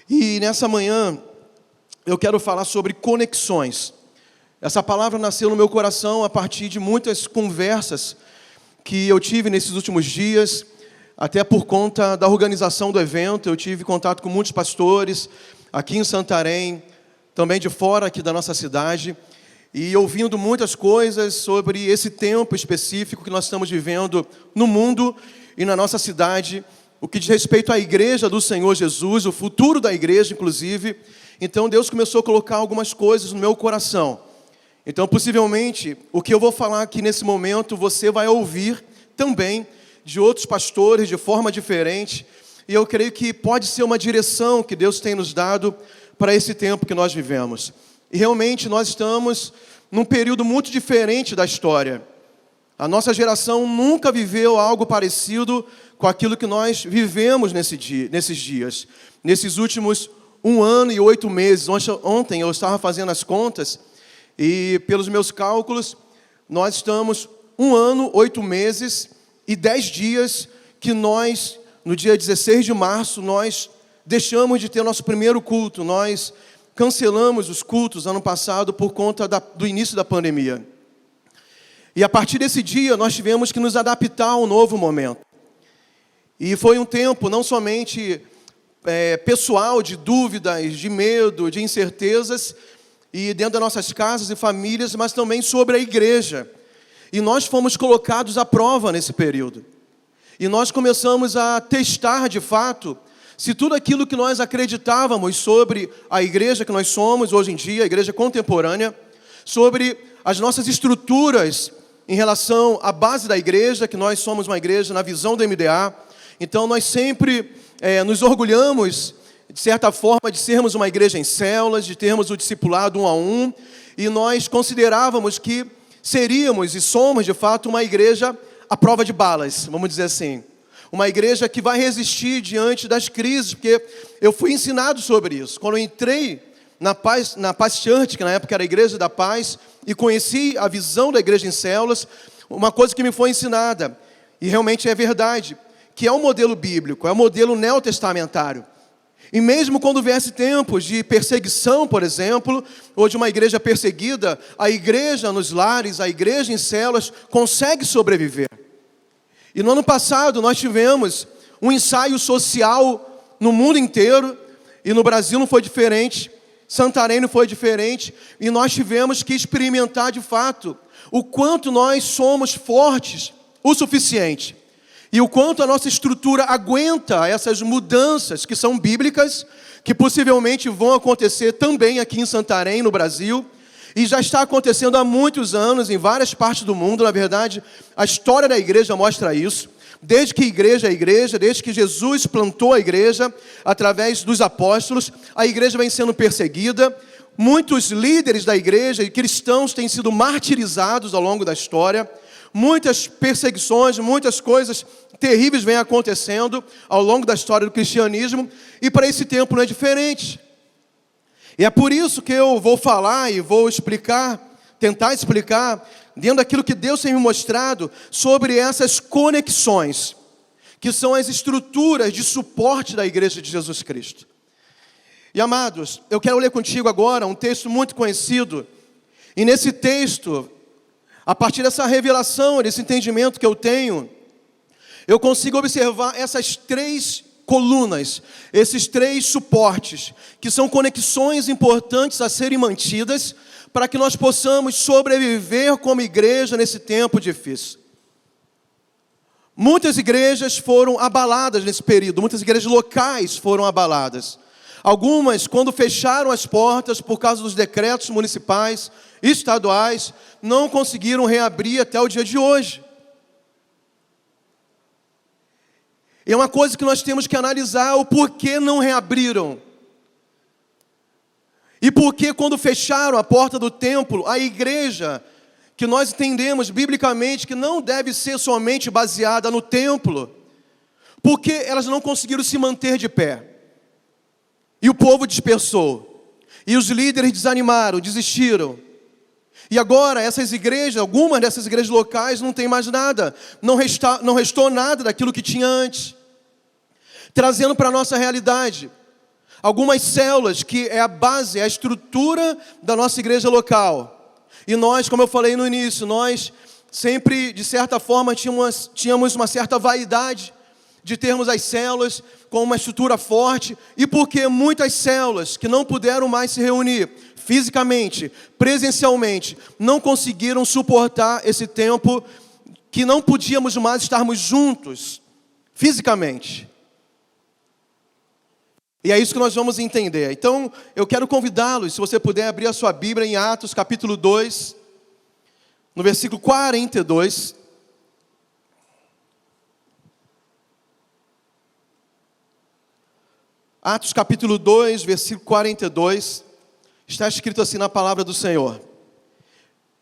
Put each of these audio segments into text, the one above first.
E nessa manhã eu quero falar sobre conexões. Essa palavra nasceu no meu coração a partir de muitas conversas que eu tive nesses últimos dias, até por conta da organização do evento. Eu tive contato com muitos pastores aqui em Santarém, também de fora aqui da nossa cidade, e ouvindo muitas coisas sobre esse tempo específico que nós estamos vivendo no mundo e na nossa cidade, o que diz respeito à igreja do Senhor Jesus, o futuro da igreja, inclusive. Então Deus começou a colocar algumas coisas no meu coração. Então, possivelmente, o que eu vou falar aqui nesse momento, você vai ouvir também de outros pastores de forma diferente. E eu creio que pode ser uma direção que Deus tem nos dado para esse tempo que nós vivemos. E realmente nós estamos num período muito diferente da história. A nossa geração nunca viveu algo parecido com aquilo que nós vivemos nesses dias. Nesses últimos 1 ano e 8 meses. Ontem eu estava fazendo as contas e, pelos meus cálculos, nós estamos 1 ano, 8 meses e 10 dias que nós, no dia 16 de março, nós deixamos de ter nosso primeiro culto. Nós cancelamos os cultos ano passado por conta do início da pandemia. E a partir desse dia, nós tivemos que nos adaptar ao novo momento. E foi um tempo não somente pessoal, de dúvidas, de medo, de incertezas, e dentro das nossas casas e famílias, mas também sobre a igreja. E nós fomos colocados à prova nesse período. E nós começamos a testar, de fato, se tudo aquilo que nós acreditávamos sobre a igreja que nós somos hoje em dia, a igreja contemporânea, sobre as nossas estruturas em relação à base da igreja, que nós somos uma igreja na visão do MDA. Então nós sempre nos orgulhamos, de certa forma, de sermos uma igreja em células, de termos o discipulado 1 a 1, e nós considerávamos que seríamos e somos, de fato, uma igreja à prova de balas, vamos dizer assim. Uma igreja que vai resistir diante das crises, porque eu fui ensinado sobre isso. Quando eu entrei na Paz Church, que na época era a Igreja da Paz, e conheci a visão da igreja em células, uma coisa que me foi ensinada, e realmente é verdade, que é um modelo bíblico, é um modelo neotestamentário. E mesmo quando viesse tempos de perseguição, por exemplo, ou de uma igreja perseguida, a igreja nos lares, a igreja em células, consegue sobreviver. E no ano passado nós tivemos um ensaio social no mundo inteiro, e no Brasil não foi diferente, Santarém não foi diferente, e nós tivemos que experimentar de fato o quanto nós somos fortes o suficiente, e o quanto a nossa estrutura aguenta essas mudanças que são bíblicas, que possivelmente vão acontecer também aqui em Santarém, no Brasil, e já está acontecendo há muitos anos em várias partes do mundo. Na verdade, a história da igreja mostra isso. Desde que igreja é igreja, desde que Jesus plantou a igreja, através dos apóstolos, a igreja vem sendo perseguida. Muitos líderes da igreja e cristãos têm sido martirizados ao longo da história. Muitas perseguições, muitas coisas terríveis vêm acontecendo ao longo da história do cristianismo, e para esse tempo não é diferente. E é por isso que eu vou falar e vou explicar, tentar explicar, dentro daquilo que Deus tem me mostrado, sobre essas conexões, que são as estruturas de suporte da igreja de Jesus Cristo. E amados, eu quero ler contigo agora um texto muito conhecido, e nesse texto, a partir dessa revelação, desse entendimento que eu tenho, eu consigo observar essas 3 colunas, esses 3 suportes, que são conexões importantes a serem mantidas, para que nós possamos sobreviver como igreja nesse tempo difícil. Muitas igrejas foram abaladas nesse período, muitas igrejas locais foram abaladas. Algumas, quando fecharam as portas por causa dos decretos municipais, estaduais, não conseguiram reabrir até o dia de hoje. E é uma coisa que nós temos que analisar, o porquê não reabriram. E porque quando fecharam a porta do templo, a igreja, que nós entendemos biblicamente que não deve ser somente baseada no templo, porque elas não conseguiram se manter de pé. E o povo dispersou. E os líderes desanimaram, desistiram. E agora essas igrejas, algumas dessas igrejas locais não tem mais nada. Não restou nada daquilo que tinha antes. Trazendo para a nossa realidade. Algumas células que é a base, é a estrutura da nossa igreja local. E nós, como eu falei no início, nós sempre, de certa forma, tínhamos uma certa vaidade de termos as células com uma estrutura forte. E porque muitas células que não puderam mais se reunir fisicamente, presencialmente, não conseguiram suportar esse tempo que não podíamos mais estarmos juntos fisicamente. E é isso que nós vamos entender. Então, eu quero convidá-los, se você puder abrir a sua Bíblia em Atos, capítulo 2, no versículo 42. Atos, capítulo 2, versículo 42. Está escrito assim na palavra do Senhor.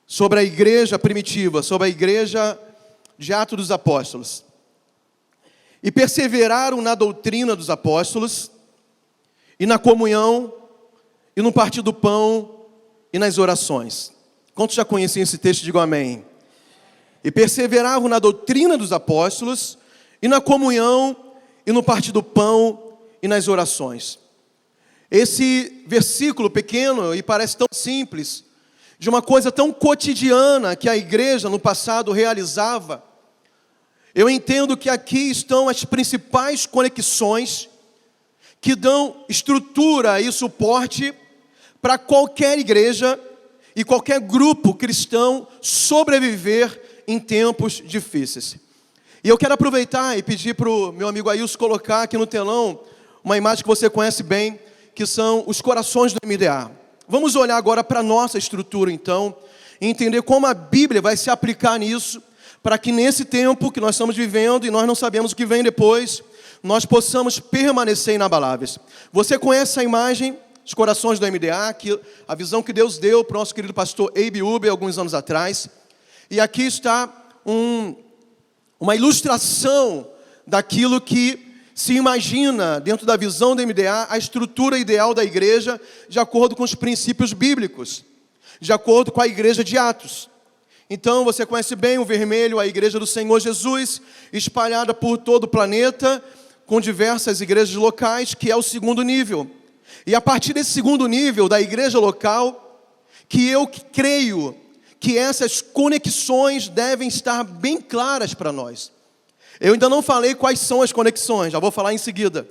Sobre a igreja primitiva, sobre a igreja de Atos dos Apóstolos. E perseveraram na doutrina dos apóstolos, e na comunhão, e no partir do pão, e nas orações. Quantos já conheciam esse texto? Digam amém. E perseveravam na doutrina dos apóstolos, e na comunhão, e no partir do pão, e nas orações. Esse versículo pequeno, e parece tão simples, de uma coisa tão cotidiana que a igreja no passado realizava, eu entendo que aqui estão as principais conexões que dão estrutura e suporte para qualquer igreja e qualquer grupo cristão sobreviver em tempos difíceis. E eu quero aproveitar e pedir para o meu amigo Ailson colocar aqui no telão uma imagem que você conhece bem, que são os corações do MDA. Vamos olhar agora para a nossa estrutura, então, e entender como a Bíblia vai se aplicar nisso, para que nesse tempo que nós estamos vivendo, e nós não sabemos o que vem depois, nós possamos permanecer inabaláveis. Você conhece a imagem, os corações do MDA, a visão que Deus deu para o nosso querido pastor Abe Uber alguns anos atrás. E aqui está uma ilustração daquilo que se imagina, dentro da visão do MDA, a estrutura ideal da igreja, de acordo com os princípios bíblicos, de acordo com a igreja de Atos. Então, você conhece bem o vermelho, a igreja do Senhor Jesus, espalhada por todo o planeta, com diversas igrejas locais, que é o segundo nível. E a partir desse segundo nível, da igreja local, que eu creio que essas conexões devem estar bem claras para nós. Eu ainda não falei quais são as conexões, já vou falar em seguida.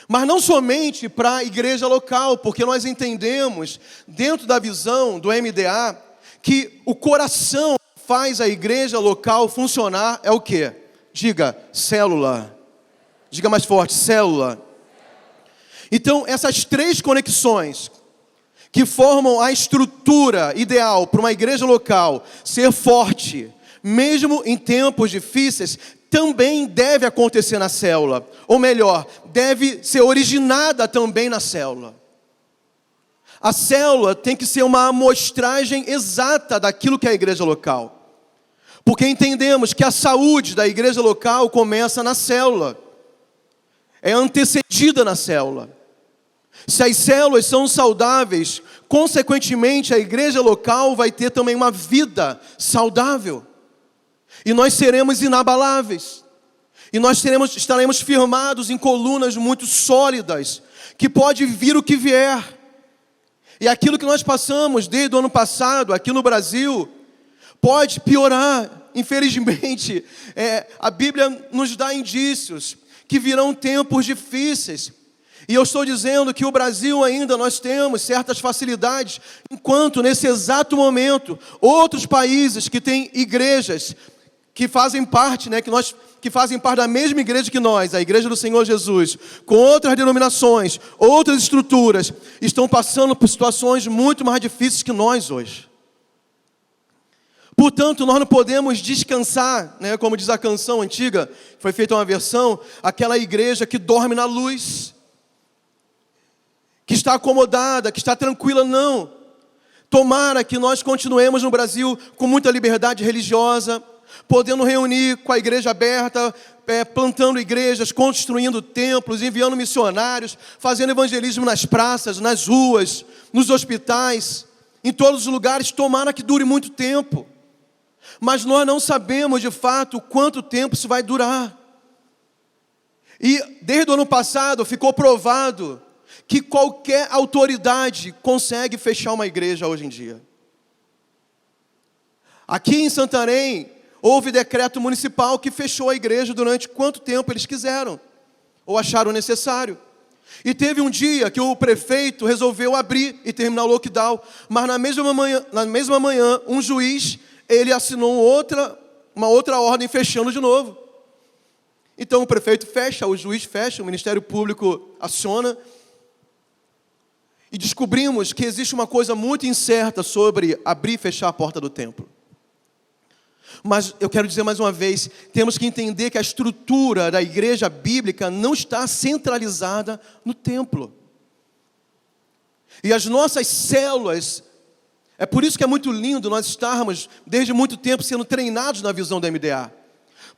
Mas não somente para a igreja local, porque nós entendemos, dentro da visão do MDA, que o coração faz a igreja local funcionar é o quê? Diga, célula. Diga mais forte, célula. Então, essas três conexões que formam a estrutura ideal para uma igreja local ser forte, mesmo em tempos difíceis, também deve acontecer na célula. Ou melhor, deve ser originada também na célula. A célula tem que ser uma amostragem exata daquilo que é a igreja local. Porque entendemos que a saúde da igreja local começa na célula. É antecedida na célula. Se as células são saudáveis, consequentemente a igreja local vai ter também uma vida saudável. E nós seremos inabaláveis. E nós estaremos firmados em colunas muito sólidas, que pode vir o que vier. E aquilo que nós passamos desde o ano passado, aqui no Brasil, pode piorar. Infelizmente, a Bíblia nos dá indícios que virão tempos difíceis. E eu estou dizendo que o Brasil ainda nós temos certas facilidades, enquanto nesse exato momento, outros países que têm igrejas que fazem parte, que fazem parte da mesma igreja que nós, a igreja do Senhor Jesus, com outras denominações, outras estruturas, estão passando por situações muito mais difíceis que nós hoje. Portanto, nós não podemos descansar, como diz a canção antiga, foi feita uma versão, aquela igreja que dorme na luz, que está acomodada, que está tranquila, não. Tomara que nós continuemos no Brasil com muita liberdade religiosa, podendo reunir com a igreja aberta, plantando igrejas, construindo templos, enviando missionários, fazendo evangelismo nas praças, nas ruas, nos hospitais, em todos os lugares. Tomara que dure muito tempo. Mas nós não sabemos de fato quanto tempo isso vai durar. E desde o ano passado ficou provado que qualquer autoridade consegue fechar uma igreja hoje em dia. Aqui em Santarém, houve decreto municipal que fechou a igreja durante quanto tempo eles quiseram, ou acharam necessário. E teve um dia que o prefeito resolveu abrir e terminar o lockdown, mas na mesma manhã um juiz, ele assinou uma outra ordem fechando de novo. Então o prefeito fecha, o juiz fecha, o Ministério Público aciona, e descobrimos que existe uma coisa muito incerta sobre abrir e fechar a porta do templo. Mas eu quero dizer mais uma vez, temos que entender que a estrutura da igreja bíblica não está centralizada no templo. E as nossas células, é por isso que é muito lindo nós estarmos desde muito tempo sendo treinados na visão da MDA.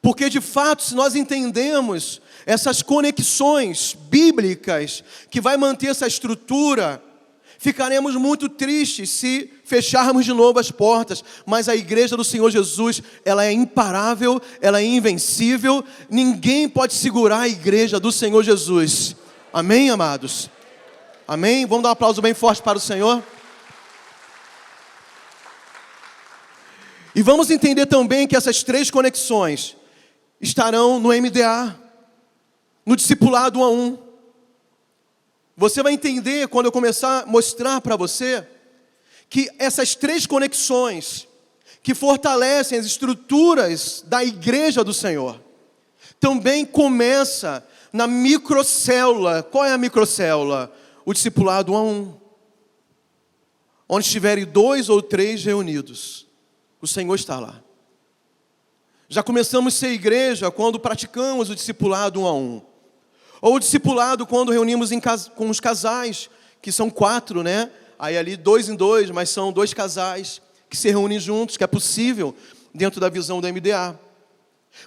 Porque de fato, se nós entendemos essas conexões bíblicas que vai manter essa estrutura, ficaremos muito tristes se fecharmos de novo as portas. Mas a igreja do Senhor Jesus, ela é imparável, ela é invencível. Ninguém pode segurar a igreja do Senhor Jesus. Amém, amados? Amém? Vamos dar um aplauso bem forte para o Senhor. E vamos entender também que essas 3 conexões estarão no MDA, no discipulado 1 a 1. Você vai entender quando eu começar a mostrar para você que essas 3 conexões que fortalecem as estruturas da igreja do Senhor também começa na microcélula. Qual é a microcélula? O discipulado 1 a 1. Onde estiverem 2 ou 3 reunidos, o Senhor está lá. Já começamos a ser igreja quando praticamos o discipulado 1 a 1. Ou o discipulado quando reunimos com os casais, que são 4, né? Aí ali 2 em 2, mas são 2 casais que se reúnem juntos, que é possível dentro da visão da MDA.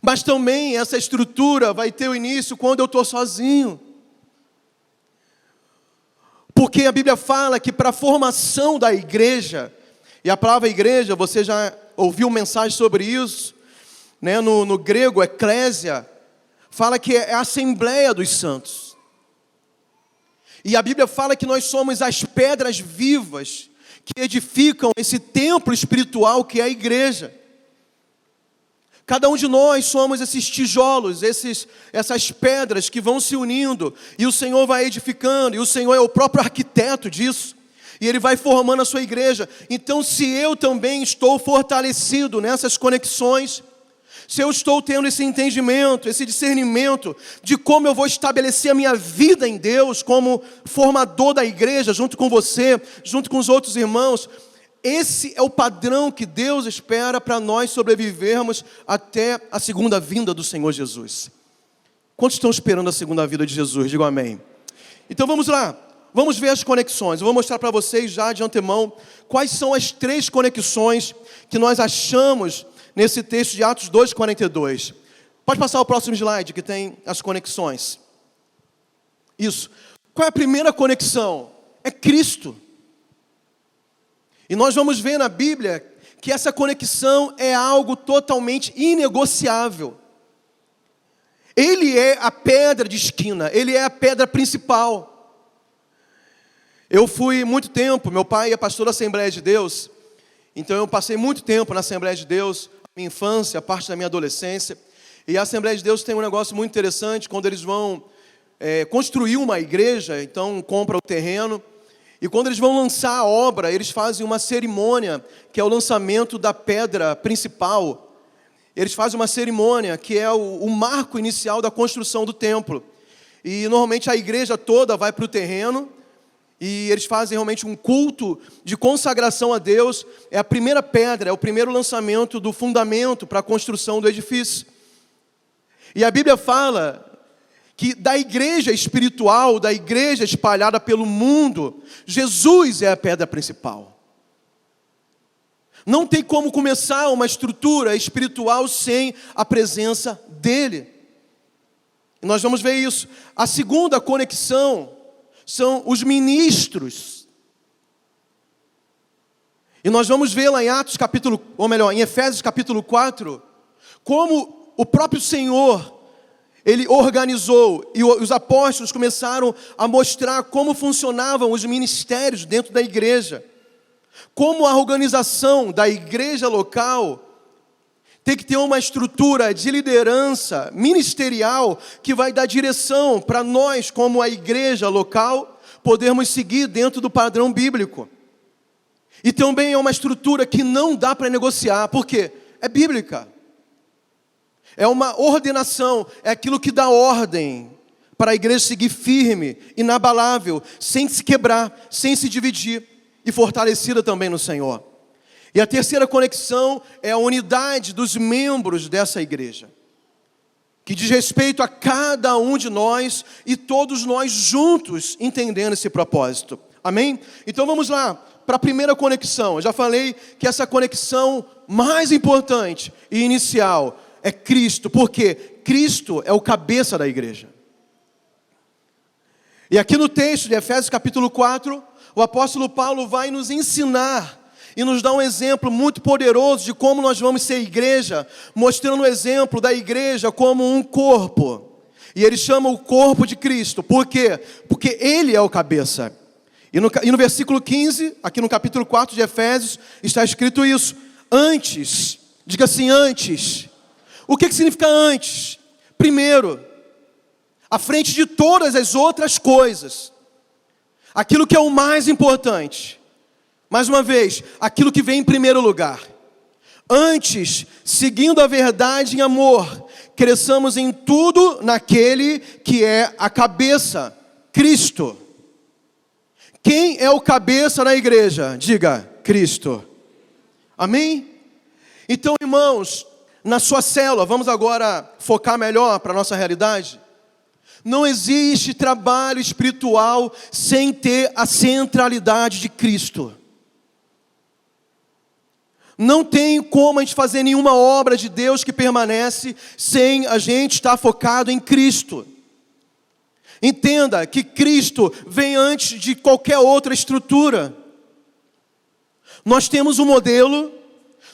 Mas também essa estrutura vai ter o início quando eu estou sozinho. Porque a Bíblia fala que para a formação da igreja, e a palavra igreja, você já ouviu mensagem sobre isso, né? No grego, eclésia, fala que é a assembleia dos santos. E a Bíblia fala que nós somos as pedras vivas que edificam esse templo espiritual que é a igreja. Cada um de nós somos esses tijolos, essas pedras que vão se unindo, e o Senhor vai edificando, e o Senhor é o próprio arquiteto disso, e Ele vai formando a sua igreja. Então, se eu também estou fortalecido nessas conexões, se eu estou tendo esse entendimento, esse discernimento de como eu vou estabelecer a minha vida em Deus, como formador da igreja, junto com você, junto com os outros irmãos, esse é o padrão que Deus espera para nós sobrevivermos até a segunda vinda do Senhor Jesus. Quantos estão esperando a segunda vinda de Jesus? Digam amém. Então vamos lá, vamos ver as conexões. Eu vou mostrar para vocês já de antemão quais são as 3 conexões que nós achamos nesse texto de Atos 2:42. Pode passar o próximo slide que tem as conexões. Isso. Qual é a primeira conexão? É Cristo. E nós vamos ver na Bíblia que essa conexão é algo totalmente inegociável. Ele é a pedra de esquina, Ele é a pedra principal. Eu fui muito tempo, meu pai é pastor da Assembleia de Deus, então eu passei muito tempo na Assembleia de Deus, minha infância, parte da minha adolescência. E a Assembleia de Deus tem um negócio muito interessante, quando eles vão construir uma igreja, então compra o terreno, e quando eles vão lançar a obra, eles fazem uma cerimônia, que é o lançamento da pedra principal. Eles fazem uma cerimônia, que é o marco inicial da construção do templo. E normalmente a igreja toda vai para o terreno, e eles fazem realmente um culto de consagração a Deus. É a primeira pedra, é o primeiro lançamento do fundamento para a construção do edifício. E a Bíblia fala que da igreja espiritual, da igreja espalhada pelo mundo, Jesus é a pedra principal. Não tem como começar uma estrutura espiritual sem a presença dEle. E nós vamos ver isso. A segunda conexão são os ministros. E nós vamos ver lá em em Efésios capítulo 4, como o próprio Senhor, Ele organizou e os apóstolos começaram a mostrar como funcionavam os ministérios dentro da igreja. Como a organização da igreja local tem que ter uma estrutura de liderança ministerial que vai dar direção para nós, como a igreja local, podermos seguir dentro do padrão bíblico. E também é uma estrutura que não dá para negociar, porque é bíblica. É uma ordenação, é aquilo que dá ordem para a igreja seguir firme, inabalável, sem se quebrar, sem se dividir e fortalecida também no Senhor. E a terceira conexão é a unidade dos membros dessa igreja, que diz respeito a cada um de nós e todos nós juntos entendendo esse propósito. Amém? Então vamos lá para a primeira conexão. Eu já falei que essa conexão mais importante e inicial é Cristo, porque Cristo é o cabeça da igreja. E aqui no texto de Efésios capítulo 4, o apóstolo Paulo vai nos ensinar e nos dá um exemplo muito poderoso de como nós vamos ser igreja, mostrando o exemplo da igreja como um corpo. E ele chama o corpo de Cristo. Por quê? Porque Ele é o cabeça. E no versículo 15, aqui no capítulo 4 de Efésios, está escrito isso. Antes, diga assim, antes. O que significa antes? Primeiro, à frente de todas as outras coisas. Aquilo que é o mais importante. Mais uma vez, aquilo que vem em primeiro lugar. Antes, seguindo a verdade em amor, cresçamos em tudo naquele que é a cabeça, Cristo. Quem é o cabeça na igreja? Diga, Cristo. Amém? Então, irmãos, na sua célula, vamos agora focar melhor para a nossa realidade. Não existe trabalho espiritual sem ter a centralidade de Cristo. Não tem como a gente fazer nenhuma obra de Deus que permanece sem a gente estar focado em Cristo. Entenda que Cristo vem antes de qualquer outra estrutura. Nós temos um modelo,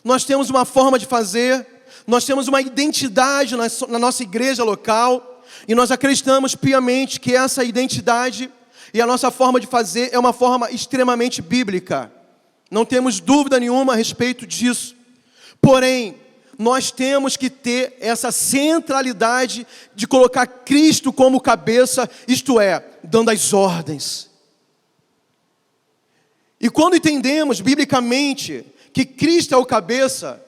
nós temos uma forma de fazer, nós temos uma identidade na nossa igreja local, e nós acreditamos piamente que essa identidade e a nossa forma de fazer é uma forma extremamente bíblica. Não temos dúvida nenhuma a respeito disso. Porém, nós temos que ter essa centralidade de colocar Cristo como cabeça, isto é, dando as ordens. E quando entendemos biblicamente que Cristo é o cabeça,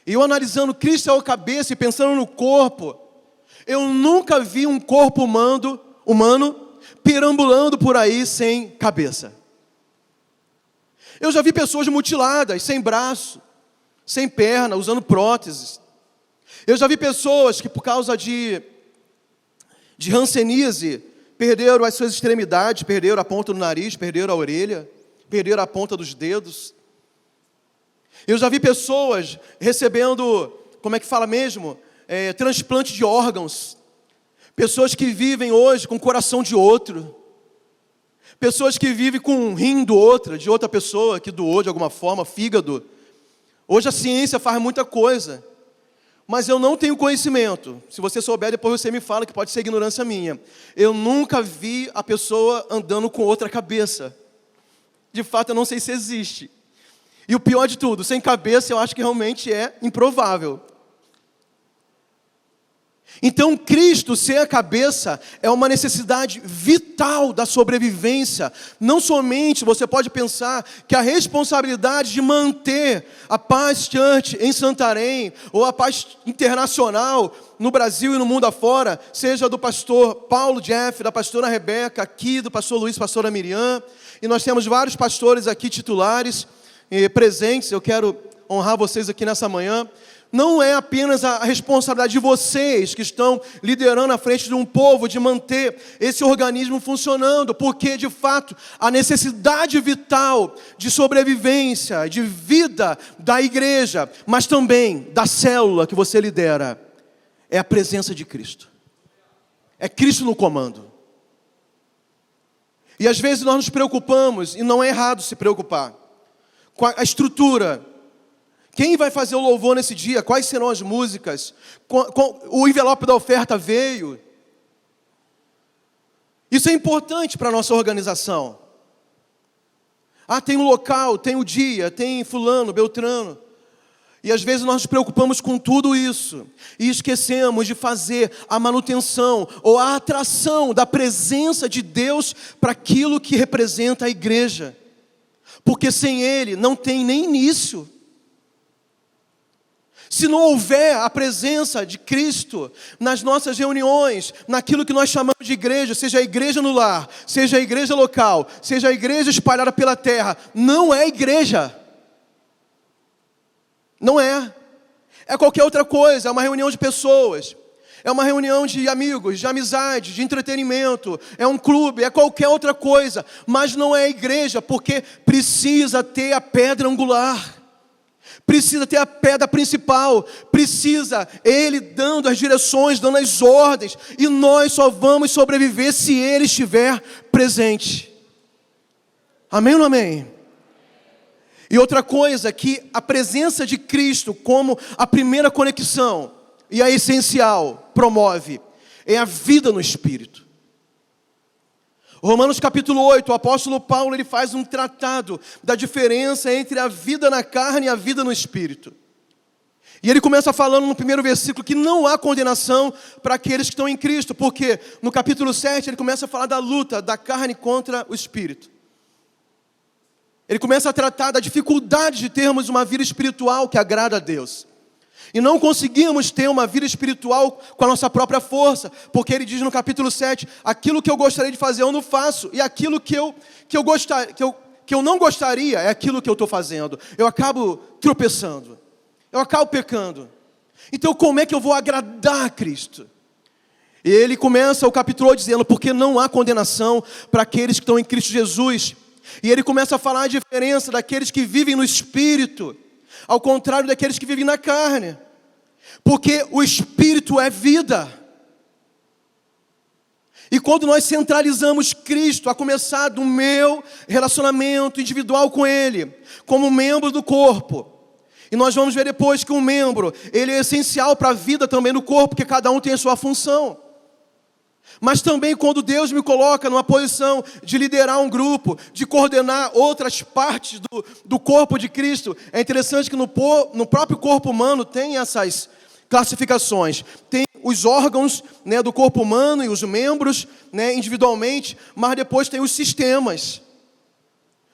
e eu analisando Cristo é o cabeça e pensando no corpo, eu nunca vi um corpo humano perambulando por aí sem cabeça. Eu já vi pessoas mutiladas, sem braço, sem perna, usando próteses. Eu já vi pessoas que por causa de hanseníase, perderam as suas extremidades, perderam a ponta do nariz, perderam a orelha, perderam a ponta dos dedos. Eu já vi pessoas recebendo, como é que fala mesmo? Transplante de órgãos. Pessoas que vivem hoje com o coração de outro. Pessoas que vivem com um rim de outra pessoa que doou de alguma forma, fígado. Hoje a ciência faz muita coisa, mas eu não tenho conhecimento. Se você souber, depois você me fala, que pode ser ignorância minha. Eu nunca vi a pessoa andando com outra cabeça. De fato, eu não sei se existe. E o pior de tudo, sem cabeça eu acho que realmente é improvável. Então, Cristo ser a cabeça é uma necessidade vital da sobrevivência. Não somente você pode pensar que a responsabilidade de manter a Paz Church em Santarém, ou a Paz Internacional no Brasil e no mundo afora, seja do pastor Paulo Jeff, da pastora Rebeca, aqui do pastor Luiz, pastora Miriam, e nós temos vários pastores aqui titulares presentes. Eu quero honrar vocês aqui nessa manhã. Não é apenas a responsabilidade de vocês que estão liderando à frente de um povo de manter esse organismo funcionando, porque de fato a necessidade vital de sobrevivência, de vida da igreja, mas também da célula que você lidera, é a presença de Cristo. É Cristo no comando. E às vezes nós nos preocupamos, e não é errado se preocupar, com a estrutura Quem vai fazer o louvor nesse dia? Quais serão as músicas? O envelope da oferta veio. Isso é importante para a nossa organização. Tem um local, tem o dia, tem fulano, beltrano. E às vezes nós nos preocupamos com tudo isso e esquecemos de fazer a manutenção ou a atração da presença de Deus para aquilo que representa a igreja. Porque sem Ele não tem nem início. Se não houver a presença de Cristo nas nossas reuniões, naquilo que nós chamamos de igreja, seja a igreja no lar, seja a igreja local, seja a igreja espalhada pela terra, não é igreja. Não é. É qualquer outra coisa, é uma reunião de pessoas, é uma reunião de amigos, de amizade, de entretenimento, é um clube, é qualquer outra coisa, mas não é igreja, porque precisa ter a pedra angular. Precisa ter a pedra principal, precisa Ele dando as direções, dando as ordens, e nós só vamos sobreviver se Ele estiver presente. Amém ou não amém? E outra coisa que a presença de Cristo como a primeira conexão e a essencial promove é a vida no Espírito. Romanos capítulo 8, o apóstolo Paulo ele faz um tratado da diferença entre a vida na carne e a vida no Espírito. E ele começa falando no primeiro versículo que não há condenação para aqueles que estão em Cristo, porque no capítulo 7 ele começa a falar da luta da carne contra o Espírito. Ele começa a tratar da dificuldade de termos uma vida espiritual que agrada a Deus. E não conseguimos ter uma vida espiritual com a nossa própria força, porque ele diz no capítulo 7, aquilo que eu gostaria de fazer eu não faço, e aquilo que eu não gostaria é aquilo que eu estou fazendo. Eu acabo tropeçando, eu acabo pecando. Então como é que eu vou agradar a Cristo? E ele começa o capítulo 8 dizendo, porque não há condenação para aqueles que estão em Cristo Jesus. E ele começa a falar a diferença daqueles que vivem no Espírito, ao contrário daqueles que vivem na carne. Porque o Espírito é vida. E quando nós centralizamos Cristo, a começar do meu relacionamento individual com Ele, como membro do corpo, e nós vamos ver depois que um membro, ele é essencial para a vida também do corpo, porque cada um tem a sua função. Mas também quando Deus me coloca numa posição de liderar um grupo, de coordenar outras partes do corpo de Cristo, é interessante que no próprio corpo humano tem essas classificações. Tem os órgãos, né, do corpo humano e os membros, né, individualmente, mas depois tem os sistemas.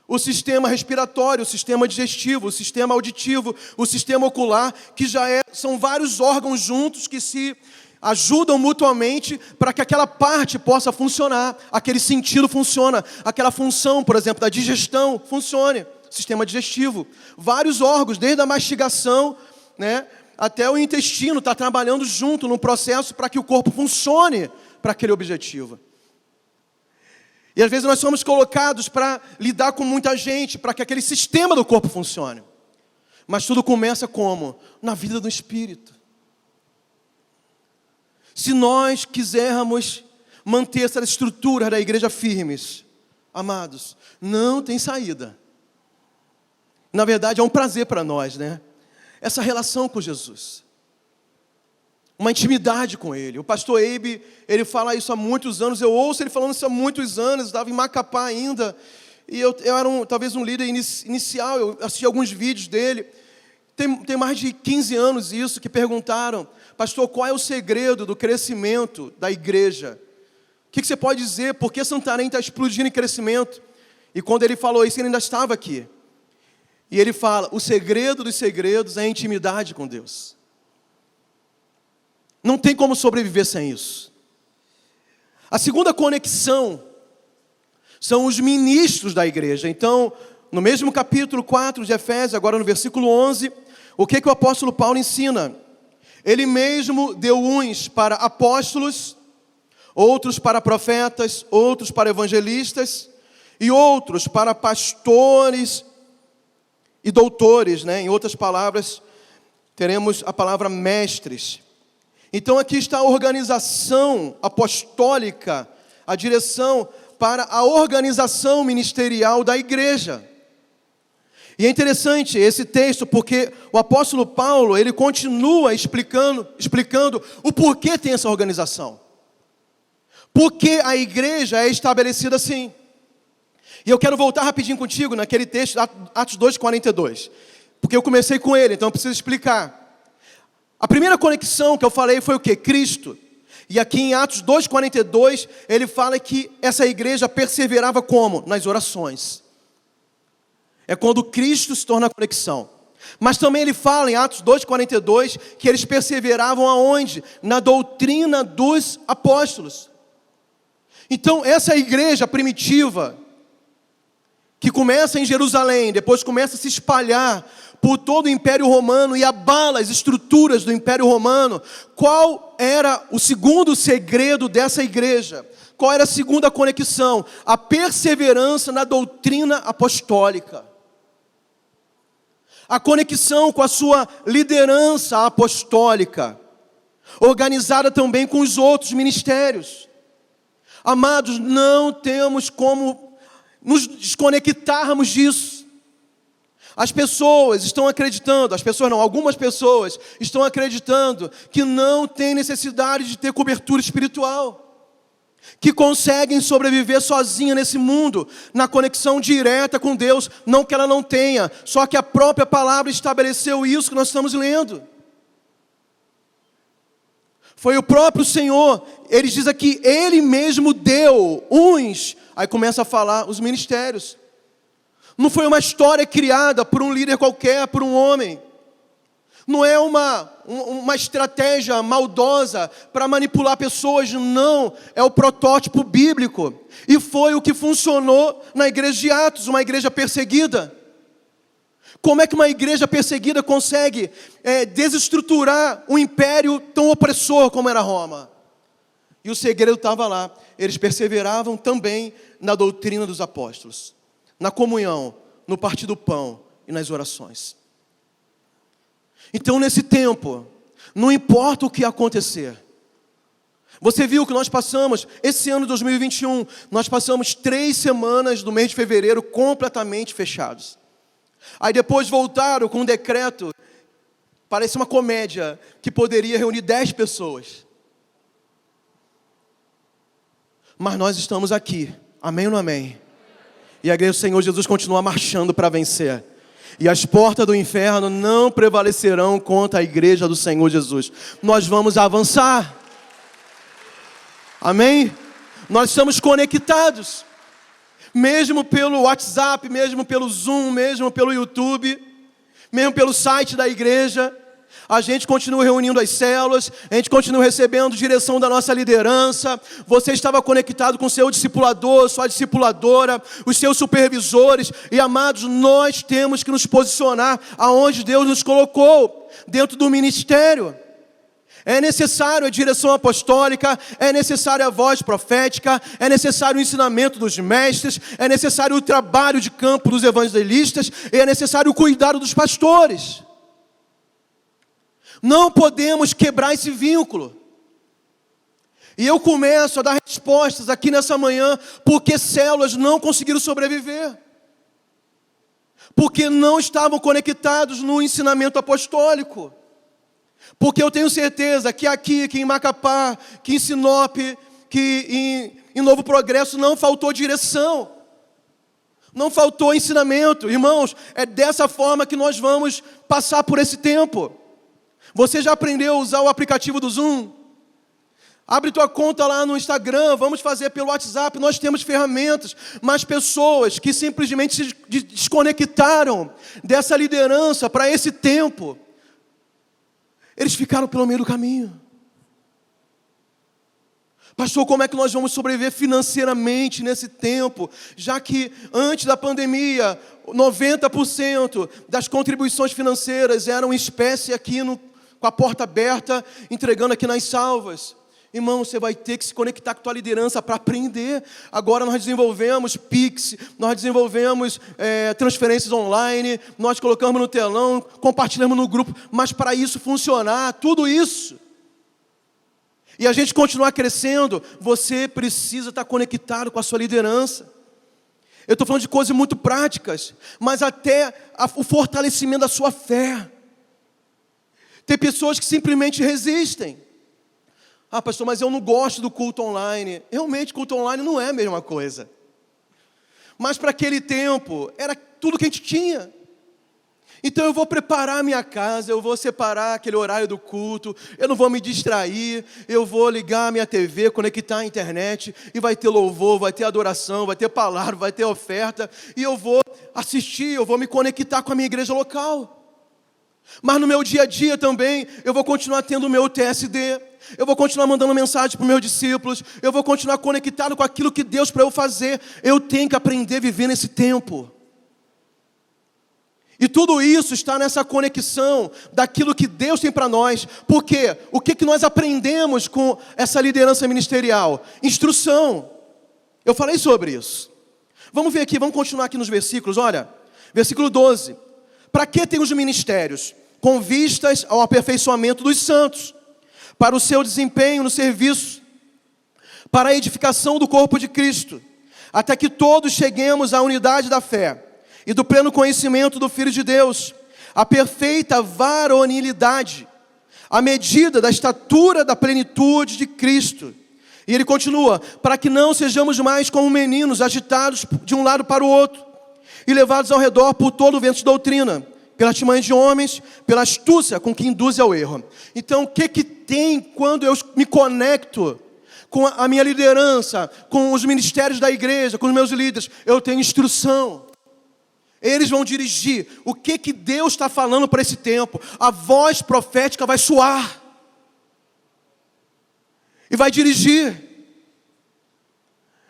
O sistema respiratório, o sistema digestivo, o sistema auditivo, o sistema ocular, que são vários órgãos juntos que se ajudam mutuamente para que aquela parte possa funcionar, aquele sentido funciona, aquela função, por exemplo, da digestão funcione, sistema digestivo. Vários órgãos, desde a mastigação, né, até o intestino, está trabalhando junto no processo para que o corpo funcione para aquele objetivo. E às vezes nós somos colocados para lidar com muita gente, para que aquele sistema do corpo funcione. Mas tudo começa como? Na vida do Espírito. Se nós quisermos manter essa estrutura da igreja firmes, amados, não tem saída. Na verdade, é um prazer para nós, né? Essa relação com Jesus. Uma intimidade com Ele. O pastor Eibe, ele fala isso há muitos anos. Eu ouço ele falando isso há muitos anos. Estava em Macapá ainda. E eu era talvez um líder inicial. Eu assisti alguns vídeos dele. Tem mais de 15 anos isso, que perguntaram, pastor, qual é o segredo do crescimento da igreja? O que você pode dizer? Por que Santarém está explodindo em crescimento? E quando ele falou isso, ele ainda estava aqui. E ele fala, o segredo dos segredos é a intimidade com Deus. Não tem como sobreviver sem isso. A segunda conexão são os ministros da igreja. Então, no mesmo capítulo 4 de Efésios, agora no versículo 11, o que o apóstolo Paulo ensina? Ele mesmo deu uns para apóstolos, outros para profetas, outros para evangelistas, e outros para pastores e doutores, né? Em outras palavras, teremos a palavra mestres. Então aqui está a organização apostólica, a direção para a organização ministerial da igreja. E é interessante esse texto porque o apóstolo Paulo, ele continua explicando o porquê tem essa organização. Porque a igreja é estabelecida assim. E eu quero voltar rapidinho contigo naquele texto, Atos 2:42. Porque eu comecei com ele, então eu preciso explicar. A primeira conexão que eu falei foi o quê? Cristo. E aqui em Atos 2:42, ele fala que essa igreja perseverava como? Nas orações. É quando Cristo se torna a conexão. Mas também ele fala em Atos 2:42 que eles perseveravam aonde? Na doutrina dos apóstolos. Então essa igreja primitiva, que começa em Jerusalém, depois começa a se espalhar por todo o Império Romano e abala as estruturas do Império Romano, qual era o segundo segredo dessa igreja? Qual era a segunda conexão? A perseverança na doutrina apostólica. A conexão com a sua liderança apostólica, organizada também com os outros ministérios. Amados, não temos como nos desconectarmos disso. As pessoas estão acreditando, algumas pessoas estão acreditando que não tem necessidade de ter cobertura espiritual, que conseguem sobreviver sozinha nesse mundo, na conexão direta com Deus, não que ela não tenha, só que a própria palavra estabeleceu isso que nós estamos lendo. Foi o próprio Senhor, ele diz aqui, ele mesmo deu uns, aí começa a falar os ministérios. Não foi uma história criada por um líder qualquer, por um homem. Não é uma estratégia maldosa para manipular pessoas, não. É o protótipo bíblico. E foi o que funcionou na igreja de Atos, uma igreja perseguida. Como é que uma igreja perseguida consegue desestruturar um império tão opressor como era Roma? E o segredo estava lá. Eles perseveravam também na doutrina dos apóstolos, na comunhão, no partir do pão e nas orações. Então, nesse tempo, não importa o que acontecer. Você viu que nós passamos, esse ano de 2021, nós passamos 3 semanas do mês de fevereiro completamente fechados. Aí depois voltaram com um decreto, parece uma comédia, que poderia reunir 10 pessoas. Mas nós estamos aqui, amém ou não amém? E a igreja do Senhor Jesus continua marchando para vencer. E as portas do inferno não prevalecerão contra a igreja do Senhor Jesus. Nós vamos avançar. Amém? Nós estamos conectados. Mesmo pelo WhatsApp, mesmo pelo Zoom, mesmo pelo YouTube, mesmo pelo site da igreja. A gente continua reunindo as células, a gente continua recebendo direção da nossa liderança. Você estava conectado com o seu discipulador, sua discipuladora, os seus supervisores. E amados, nós temos que nos posicionar aonde Deus nos colocou, dentro do ministério. É necessário a direção apostólica, é necessária a voz profética, é necessário o ensinamento dos mestres, é necessário o trabalho de campo dos evangelistas, e é necessário o cuidado dos pastores. Não podemos quebrar esse vínculo. E eu começo a dar respostas aqui nessa manhã, porque células não conseguiram sobreviver. Porque não estavam conectados no ensinamento apostólico. Porque eu tenho certeza que aqui, que em Macapá, que em Sinop, que em Novo Progresso não faltou direção. Não faltou ensinamento. Irmãos, é dessa forma que nós vamos passar por esse tempo. Você já aprendeu a usar o aplicativo do Zoom? Abre tua conta lá no Instagram, vamos fazer pelo WhatsApp, nós temos ferramentas, mas pessoas que simplesmente se desconectaram dessa liderança para esse tempo, eles ficaram pelo meio do caminho. Pastor, como é que nós vamos sobreviver financeiramente nesse tempo? Já que antes da pandemia, 90% das contribuições financeiras eram em espécie aqui com a porta aberta, entregando aqui nas salvas. Irmão, você vai ter que se conectar com a tua liderança para aprender. Agora nós desenvolvemos Pix, nós desenvolvemos transferências online, nós colocamos no telão, compartilhamos no grupo. Mas para isso funcionar, tudo isso, e a gente continuar crescendo, você precisa estar conectado com a sua liderança. Eu estou falando de coisas muito práticas, mas até o fortalecimento da sua fé. Tem pessoas que simplesmente resistem. Ah, pastor, mas eu não gosto do culto online. Realmente, culto online não é a mesma coisa. Mas para aquele tempo, era tudo que a gente tinha. Então eu vou preparar a minha casa, eu vou separar aquele horário do culto, eu não vou me distrair, eu vou ligar a minha TV, conectar a internet, e vai ter louvor, vai ter adoração, vai ter palavra, vai ter oferta, e eu vou assistir, eu vou me conectar com a minha igreja local. Mas no meu dia a dia também, eu vou continuar tendo o meu TSD, eu vou continuar mandando mensagem para os meus discípulos, eu vou continuar conectado com aquilo que Deus para eu fazer. Eu tenho que aprender a viver nesse tempo. E tudo isso está nessa conexão daquilo que Deus tem para nós. Porque o que nós aprendemos com essa liderança ministerial? Instrução. Eu falei sobre isso. Vamos ver aqui, vamos continuar aqui nos versículos. Olha, versículo 12. Para que tem os ministérios? Com vistas ao aperfeiçoamento dos santos, para o seu desempenho no serviço, para a edificação do corpo de Cristo, até que todos cheguemos à unidade da fé e do pleno conhecimento do Filho de Deus, a perfeita varonilidade, à medida da estatura da plenitude de Cristo. E ele continua, para que não sejamos mais como meninos agitados de um lado para o outro, e levados ao redor por todo o vento de doutrina, pela artimanha de homens, pela astúcia com que induz ao erro. Então, o que tem quando eu me conecto com a minha liderança, com os ministérios da igreja, com os meus líderes? Eu tenho instrução. Eles vão dirigir o que Deus está falando para esse tempo. A voz profética vai soar. E vai dirigir.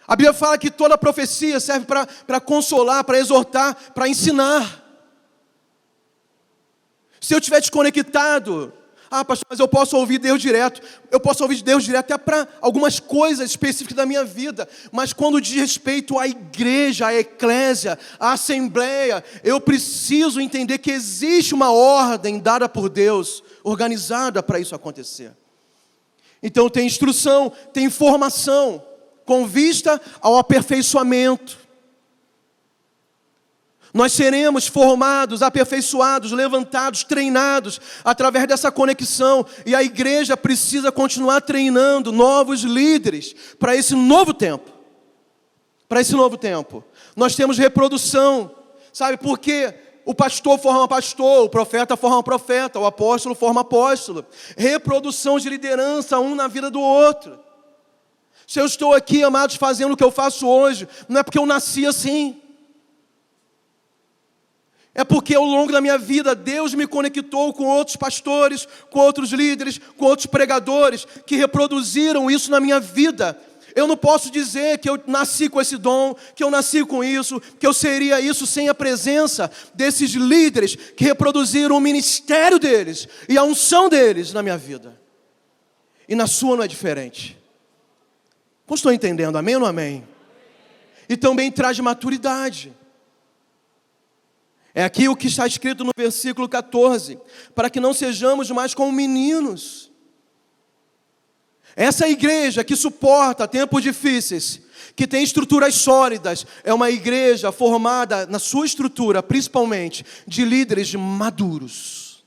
A Bíblia fala que toda profecia serve para consolar, para exortar, para ensinar. Se eu estiver desconectado, pastor, mas eu posso ouvir Deus direto. Eu posso ouvir Deus direto até para algumas coisas específicas da minha vida. Mas quando diz respeito à igreja, à eclésia, à assembleia, eu preciso entender que existe uma ordem dada por Deus, organizada para isso acontecer. Então tem instrução, tem formação, com vista ao aperfeiçoamento. Nós seremos formados, aperfeiçoados, levantados, treinados através dessa conexão. E a igreja precisa continuar treinando novos líderes para esse novo tempo. Para esse novo tempo. Nós temos reprodução, sabe? Porque o pastor forma pastor, o profeta forma profeta, o apóstolo forma apóstolo. Reprodução de liderança, um na vida do outro. Se eu estou aqui, amados, fazendo o que eu faço hoje, não é porque eu nasci assim. É porque ao longo da minha vida, Deus me conectou com outros pastores, com outros líderes, com outros pregadores, que reproduziram isso na minha vida. Eu não posso dizer que eu nasci com esse dom, que eu nasci com isso, que eu seria isso sem a presença desses líderes que reproduziram o ministério deles e a unção deles na minha vida. E na sua não é diferente. Como estou entendendo? Amém ou não amém? E também traz maturidade. É aqui o que está escrito no versículo 14. Para que não sejamos mais como meninos. Essa igreja que suporta tempos difíceis, que tem estruturas sólidas, é uma igreja formada na sua estrutura, principalmente, de líderes maduros.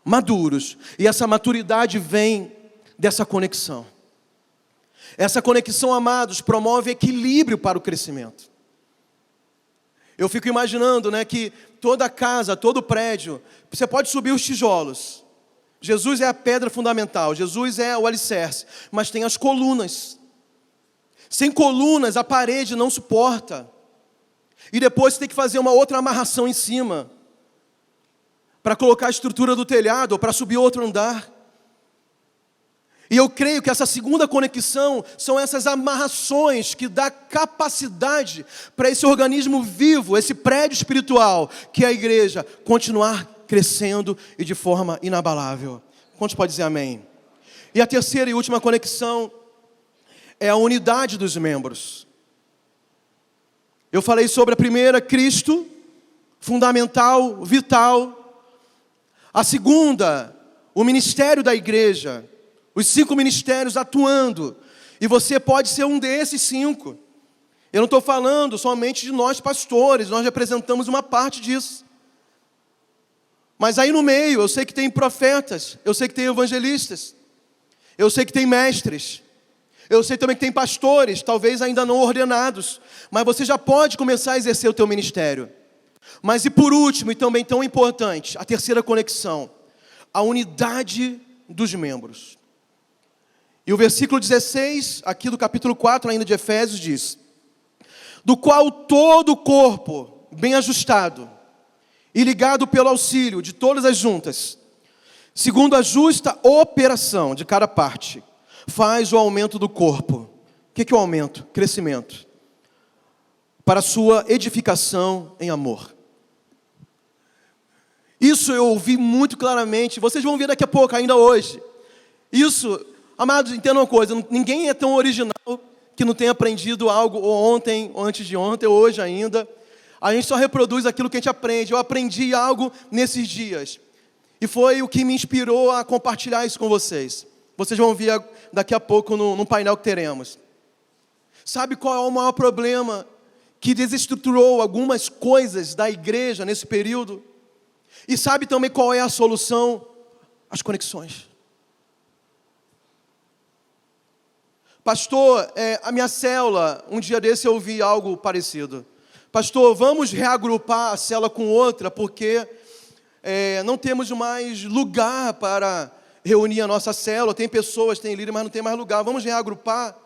Maduros. E essa maturidade vem dessa conexão. Essa conexão, amados, promove equilíbrio para o crescimento. Eu fico imaginando, que toda casa, todo prédio, você pode subir os tijolos. Jesus é a pedra fundamental, Jesus é o alicerce, mas tem as colunas. Sem colunas, a parede não suporta. E depois você tem que fazer uma outra amarração em cima, para colocar a estrutura do telhado, ou para subir outro andar. E eu creio que essa segunda conexão são essas amarrações que dá capacidade para esse organismo vivo, esse prédio espiritual, que é a igreja, continuar crescendo e de forma inabalável. Quantos pode dizer amém? E a terceira e última conexão é a unidade dos membros. Eu falei sobre a primeira, Cristo, fundamental, vital. A segunda, o ministério da igreja. Os 5 ministérios atuando. E você pode ser um desses 5. Eu não estou falando somente de nós pastores, nós representamos uma parte disso. Mas aí no meio, eu sei que tem profetas, eu sei que tem evangelistas, eu sei que tem mestres, eu sei também que tem pastores, talvez ainda não ordenados, mas você já pode começar a exercer o teu ministério. Mas e por último, e também tão importante, a terceira conexão, a unidade dos membros. E o versículo 16, aqui do capítulo 4 ainda de Efésios, diz: do qual todo o corpo, bem ajustado e ligado pelo auxílio de todas as juntas, segundo a justa operação de cada parte, faz o aumento do corpo. O que é o aumento? Crescimento. Para a sua edificação em amor. Isso eu ouvi muito claramente, vocês vão ver daqui a pouco, ainda hoje. Isso, amados, entendam uma coisa, ninguém é tão original que não tenha aprendido algo ontem, ou antes de ontem, ou hoje ainda. A gente só reproduz aquilo que a gente aprende. Eu aprendi algo nesses dias. E foi o que me inspirou a compartilhar isso com vocês. Vocês vão ver daqui a pouco no painel que teremos. Sabe qual é o maior problema que desestruturou algumas coisas da igreja nesse período? E sabe também qual é a solução? As conexões. Pastor, a minha célula, um dia desse eu ouvi algo parecido. Pastor, vamos reagrupar a célula com outra, porque não temos mais lugar para reunir a nossa célula. Tem pessoas, tem líder, mas não tem mais lugar. Vamos reagrupar.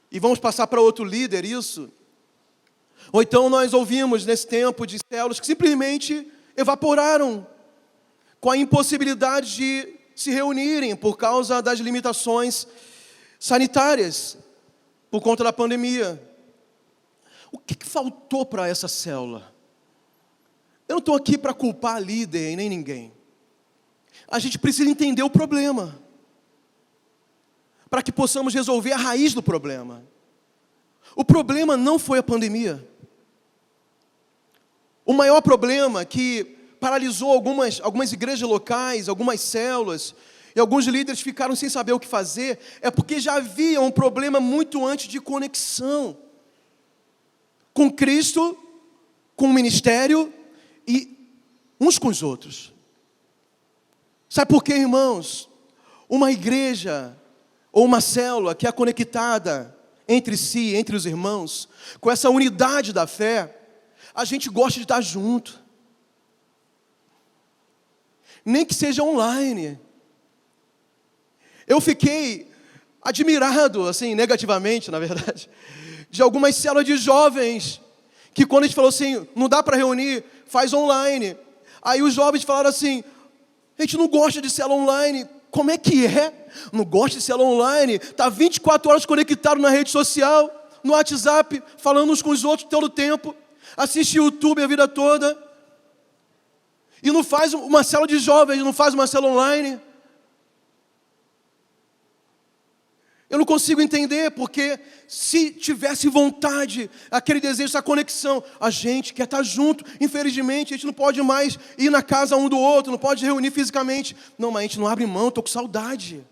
E vamos passar para outro líder, isso. Ou então nós ouvimos nesse tempo de células que simplesmente evaporaram com a impossibilidade de se reunirem por causa das limitações sanitárias, por conta da pandemia. O que faltou para essa célula? Eu não estou aqui para culpar a líder e nem ninguém. A gente precisa entender o problema, para que possamos resolver a raiz do problema. O problema não foi a pandemia. O maior problema que paralisou algumas igrejas locais, algumas células, e alguns líderes ficaram sem saber o que fazer, é porque já havia um problema muito antes de conexão com Cristo, com o ministério e uns com os outros. Sabe por quê, irmãos? Uma igreja ou uma célula que é conectada entre si, entre os irmãos, com essa unidade da fé, a gente gosta de estar junto. Nem que seja online. Eu fiquei admirado, assim, negativamente, na verdade, de algumas células de jovens, que quando a gente falou assim, não dá para reunir, faz online. Aí os jovens falaram assim, a gente não gosta de célula online. Como é que é? Não gosta de célula online? Está 24 horas conectado na rede social, no WhatsApp, falando uns com os outros todo o tempo. Assiste YouTube a vida toda. E não faz uma célula de jovens, não faz uma célula online. Eu não consigo entender, porque se tivesse vontade, aquele desejo, essa conexão, a gente quer estar junto. Infelizmente, a gente não pode mais ir na casa um do outro, não pode reunir fisicamente. Não, mas a gente não abre mão, estou com saudade.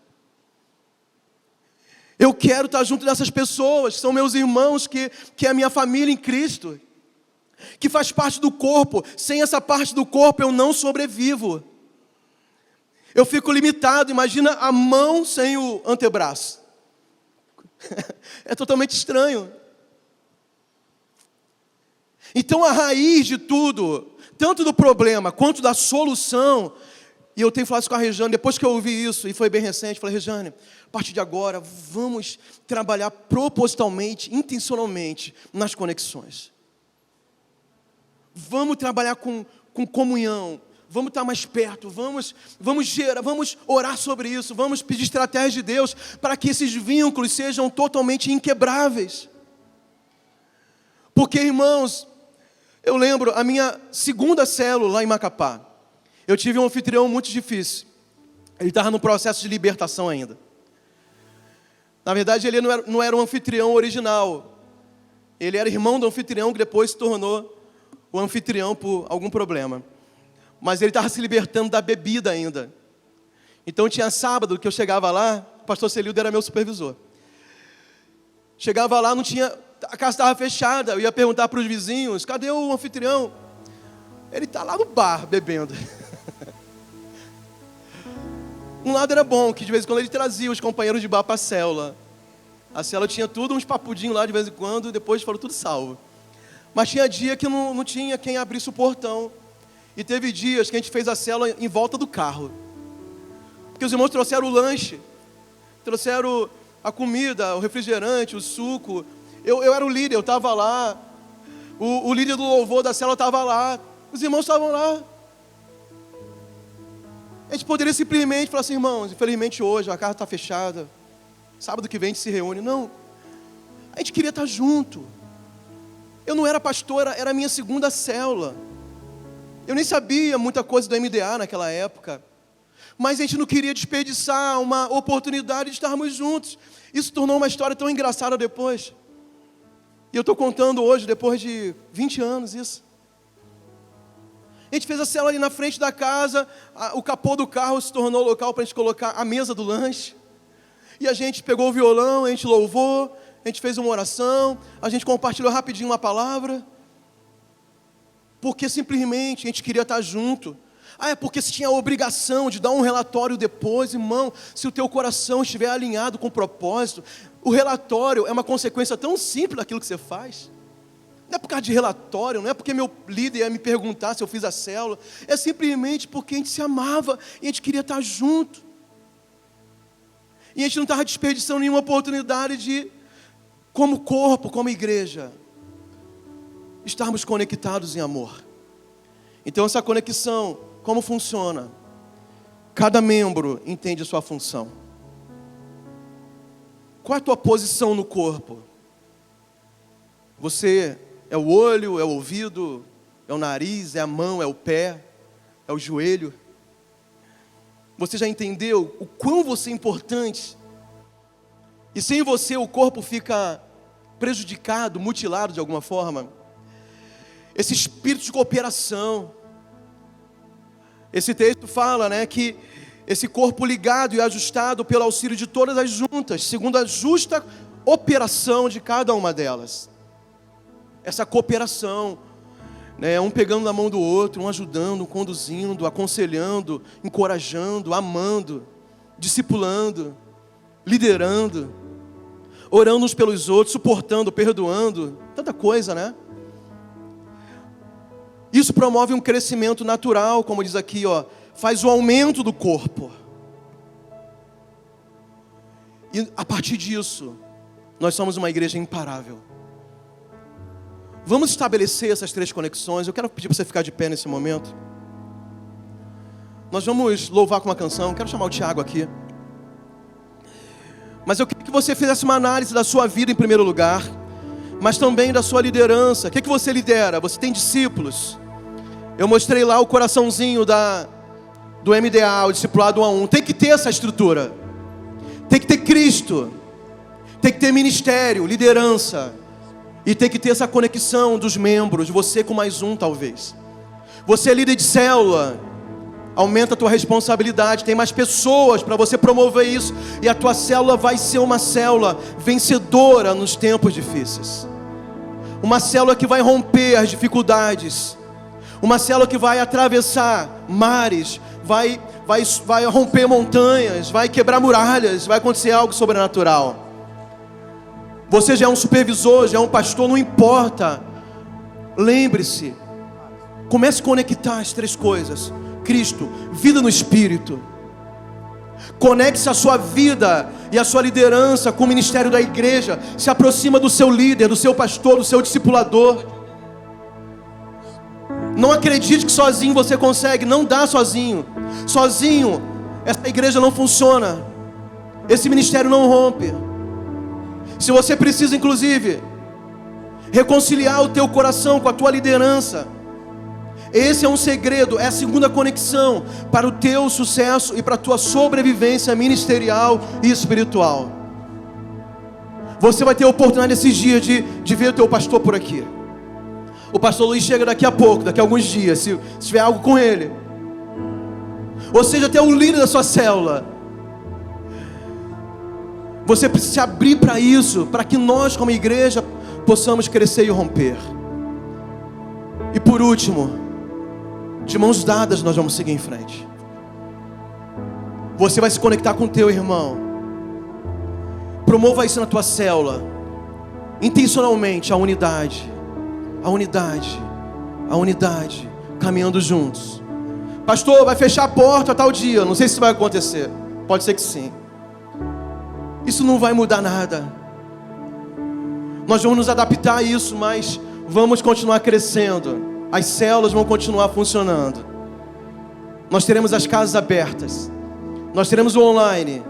Eu quero estar junto dessas pessoas, que são meus irmãos, que é a minha família em Cristo, que faz parte do corpo. Sem essa parte do corpo eu não sobrevivo. Eu fico limitado. Imagina a mão sem o antebraço. É totalmente estranho. Então a raiz de tudo, tanto do problema quanto da solução, e eu tenho falado isso com a Rejane, depois que eu ouvi isso, e foi bem recente, falei, Rejane, a partir de agora, vamos trabalhar propositalmente, intencionalmente, nas conexões. Vamos trabalhar com comunhão, vamos estar mais perto, vamos orar sobre isso, vamos pedir estratégia de Deus para que esses vínculos sejam totalmente inquebráveis. Porque, irmãos, eu lembro, a minha segunda célula lá em Macapá, eu tive um anfitrião muito difícil. Ele estava no processo de libertação ainda. Na verdade, ele não era um anfitrião original. Ele era irmão do anfitrião que depois se tornou o anfitrião por algum problema. Mas ele estava se libertando da bebida ainda. Então tinha sábado que eu chegava lá, o pastor Celildo era meu supervisor. Chegava lá, não tinha, a casa estava fechada. Eu ia perguntar para os vizinhos: cadê o anfitrião? Ele está lá no bar, bebendo. Um lado era bom, que de vez em quando ele trazia os companheiros de bar para a célula. A célula tinha tudo, uns papudinhos lá de vez em quando, e depois foram tudo salvo. Mas tinha dia que não tinha quem abrisse o portão. E teve dias que a gente fez a célula em volta do carro. Porque os irmãos trouxeram o lanche, trouxeram a comida, o refrigerante, o suco. Eu era o líder, eu estava lá. O líder do louvor da célula estava lá. Os irmãos estavam lá. A gente poderia simplesmente falar assim: irmãos, infelizmente hoje a casa está fechada. Sábado que vem a gente se reúne. Não. A gente queria estar junto. Eu não era pastor, era a minha segunda célula. Eu nem sabia muita coisa do MDA naquela época. Mas a gente não queria desperdiçar uma oportunidade de estarmos juntos. Isso tornou uma história tão engraçada depois. E eu estou contando hoje, depois de 20 anos, isso. A gente fez a célula ali na frente da casa. O capô do carro se tornou o local para a gente colocar a mesa do lanche. E a gente pegou o violão, a gente louvou, a gente fez uma oração, a gente compartilhou rapidinho uma palavra. Porque simplesmente a gente queria estar junto. É porque você tinha a obrigação de dar um relatório depois. Irmão, se o teu coração estiver alinhado com o propósito, o relatório é uma consequência tão simples daquilo que você faz. Não é por causa de relatório, não é porque meu líder ia me perguntar se eu fiz a célula. É simplesmente porque a gente se amava e a gente queria estar junto. E a gente não estava desperdiçando nenhuma oportunidade de, como corpo, como igreja, estarmos conectados em amor. Então essa conexão, como funciona? Cada membro entende a sua função. Qual é a tua posição no corpo? Você é o olho, é o ouvido, é o nariz, é a mão, é o pé, é o joelho? Você já entendeu o quão você é importante? E sem você o corpo fica prejudicado, mutilado de alguma forma. Esse espírito de cooperação. Esse texto fala, que esse corpo ligado e ajustado pelo auxílio de todas as juntas, segundo a justa operação de cada uma delas. Essa cooperação, um pegando na mão do outro, um ajudando, um conduzindo, aconselhando, encorajando, amando, discipulando, liderando, orando uns pelos outros, suportando, perdoando, tanta coisa, Isso promove um crescimento natural, como diz aqui, faz o aumento do corpo. E a partir disso, nós somos uma igreja imparável. Vamos estabelecer essas 3 conexões. Eu quero pedir para você ficar de pé nesse momento. Nós vamos louvar com uma canção. Quero chamar o Tiago aqui. Mas eu queria que você fizesse uma análise da sua vida em primeiro lugar, mas também da sua liderança. O que você lidera? Você tem discípulos? Eu mostrei lá o coraçãozinho do MDA, o discipulado 1 a 1. Tem que ter essa estrutura. Tem que ter Cristo. Tem que ter ministério, liderança. E tem que ter essa conexão dos membros, você com mais um talvez. Você é líder de célula, aumenta a tua responsabilidade, tem mais pessoas para você promover isso. E a tua célula vai ser uma célula vencedora nos tempos difíceis. Uma célula que vai romper as dificuldades. Uma célula que vai atravessar mares, vai romper montanhas, vai quebrar muralhas, vai acontecer algo sobrenatural. Você já é um supervisor, já é um pastor, não importa. Lembre-se, comece a conectar as 3 coisas. Cristo, vida no Espírito. Conecte-se a sua vida e a sua liderança com o ministério da igreja. Se aproxima do seu líder, do seu pastor, do seu discipulador. Não acredite que sozinho você consegue, não dá sozinho. Sozinho, essa igreja não funciona. Esse ministério não rompe. Se você precisa, inclusive, reconciliar o teu coração com a tua liderança, esse é um segredo, é a segunda conexão para o teu sucesso e para a tua sobrevivência ministerial e espiritual. Você vai ter a oportunidade nesses dias de ver o teu pastor por aqui. O pastor Luiz chega daqui a pouco, daqui a alguns dias, se tiver algo com ele. Ou seja, até o líder da sua célula. Você precisa se abrir para isso, para que nós como igreja possamos crescer e romper. E por último, de mãos dadas nós vamos seguir em frente. Você vai se conectar com o teu irmão. Promova isso na tua célula. Intencionalmente, a unidade. A unidade. A unidade. Caminhando juntos. Pastor, vai fechar a porta a tal dia. Não sei se isso vai acontecer. Pode ser que sim. Isso não vai mudar nada. Nós vamos nos adaptar a isso, mas vamos continuar crescendo. As células vão continuar funcionando. Nós teremos as casas abertas. Nós teremos o online.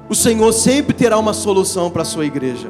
O Senhor sempre terá uma solução para a sua igreja.